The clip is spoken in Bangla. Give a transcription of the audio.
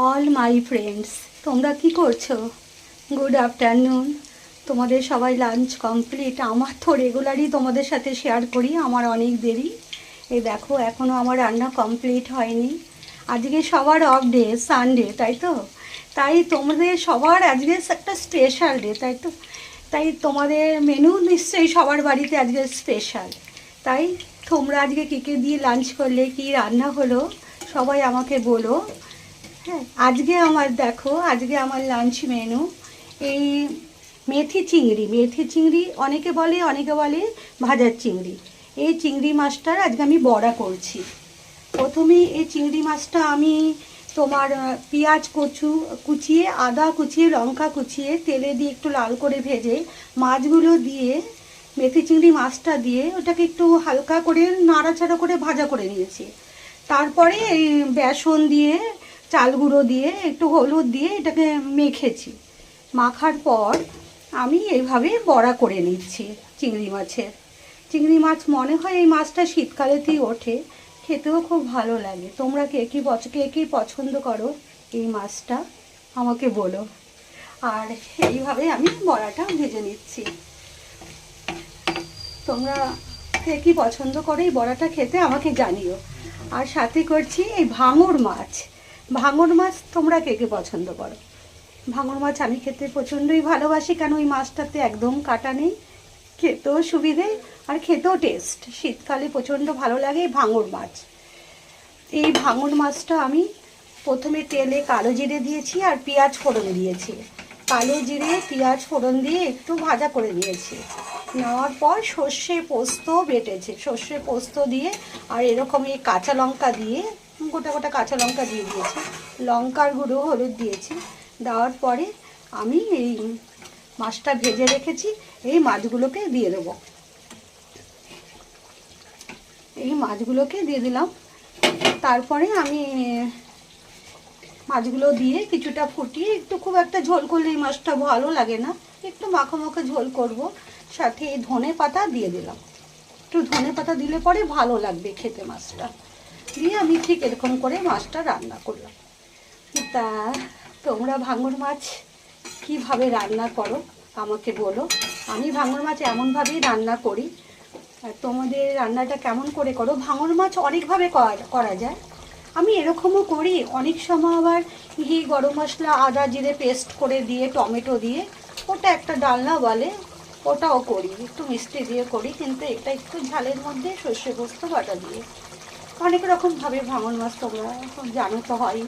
অল মাই ফ্রেন্ডস, তোমরা কি করছো? Good afternoon. তোমাদের সবাই লাঞ্চ কমপ্লিট? আমার তো রেগুলারই তোমাদের সাথে শেয়ার করি, আমার অনেক দেরি। এই দেখো, এখনও আমার রান্না কমপ্লিট হয়নি। আজকে সবার অফ ডে, সানডে, তাই তো? তাই তোমাদের সবার আজকে একটা স্পেশাল ডে, তাই তো? তাই তোমাদের মেনু নিশ্চয়ই সবার বাড়িতে আজকে স্পেশাল। তাই তোমরা আজকে কী কী দিয়ে লাঞ্চ করলে, কী রান্না হলো, সবাই আমাকে বলো। হ্যাঁ, আজকে আমার লাঞ্চ মেনু এই মেথি চিংড়ি অনেকে বলে ভাজার চিংড়ি। এই চিংড়ি মাছটার আজকে আমি বড়া করছি। প্রথমে এই চিংড়ি মাছটা আমি তোমার পেঁয়াজ কুচিয়ে, আদা কুচিয়ে, লঙ্কা কুচিয়ে, তেলে দিয়ে একটু লাল করে ভেজে মাছগুলো দিয়ে, মেথি চিংড়ি মাছটা দিয়ে ওটাকে একটু হালকা করে নাড়াচাড়া করে ভাজা করে নিয়েছি। তারপরে এই বেসন দিয়ে, চাল গুঁড়ো দিয়ে, একটু হলুদ দিয়ে এটাকে মেখেছি। মাখার পর আমি এইভাবে বড়া করে নিচ্ছি চিংড়ি মাছের। চিংড়ি মাছ মনে হয় এই মাছটা শীতকালেতেই ওঠে, খেতেও খুব ভালো লাগে। তোমরা কে কী পছন্দ করো এই মাছটা আমাকে বলো। আর এইভাবে আমি বড়াটা ভেজে নিচ্ছি। তোমরা কে কী পছন্দ করো এই বড়াটা খেতে আমাকে জানিও। আর সাথে করছি এই ভাঙর মাছ তোমরা কে কে পছন্দ করো? ভাঙর মাছ আমি খেতে প্রচণ্ডই ভালোবাসি, কেন ওই মাছটাতে একদম কাটা নেই, খেতেও সুবিধে আর খেতেও টেস্ট। শীতকালে প্রচণ্ড ভালো লাগে এই ভাঙর মাছ। এই ভাঙর মাছটা আমি প্রথমে তেলে কালো জিরে দিয়েছি আর পেঁয়াজ ফোড়ন দিয়েছি। কালো জিরে পেঁয়াজ ফোড়ন দিয়ে একটু ভাজা করে নিয়েছি। নেওয়ার পর সর্ষে পোস্ত বেটেছে, সর্ষে পোস্ত দিয়ে আর এরকম এই কাঁচা লঙ্কা দিয়ে, গোটা গোটা কাঁচা লঙ্কা দিয়ে দিয়েছি, লঙ্কার গুঁড়ো, হলুদ দিয়েছি। দেওয়ার পরে আমি এই মাছটা ভেজে রেখেছি, এই মাছগুলোকে দিয়ে দেবো। এই মাছগুলোকে দিয়ে দিলাম। তারপরে আমি মাছগুলো দিয়ে কিছুটা ফুটিয়ে, একটু খুব একটা ঝোল করলে এই মাছটা ভালো লাগে না, একটু মাখো মাখো ঝোল করব। সাথে ধনে পাতা দিয়ে দিলাম, একটু ধনে পাতা দিলে পরে ভালো লাগবে খেতে মাছটা। দিয়ে আমি ঠিক এরকম করে মাছটা রান্না করলাম। তা তোমরা ভাঙর মাছ কীভাবে রান্না করো আমাকে বলো। আমি ভাঙর মাছ এমনভাবেই রান্না করি। আর তোমাদের রান্নাটা কেমন করে করো? ভাঙর মাছ অনেকভাবে করা যায়। আমি এরকমও করি, অনেক সময় আবার ঘি, গরম মশলা, আদা জিরে পেস্ট করে দিয়ে, টমেটো দিয়ে, ওটা একটা ডালনা বলে, ওটাও করি, একটু মিষ্টি দিয়ে করি। কিন্তু এটা একটু ঝালের মধ্যে সর্ষে পোস্ত বাটা দিয়ে। অনেক রকমভাবে ভাঙন মাছ তোমরা জানো তো হয়।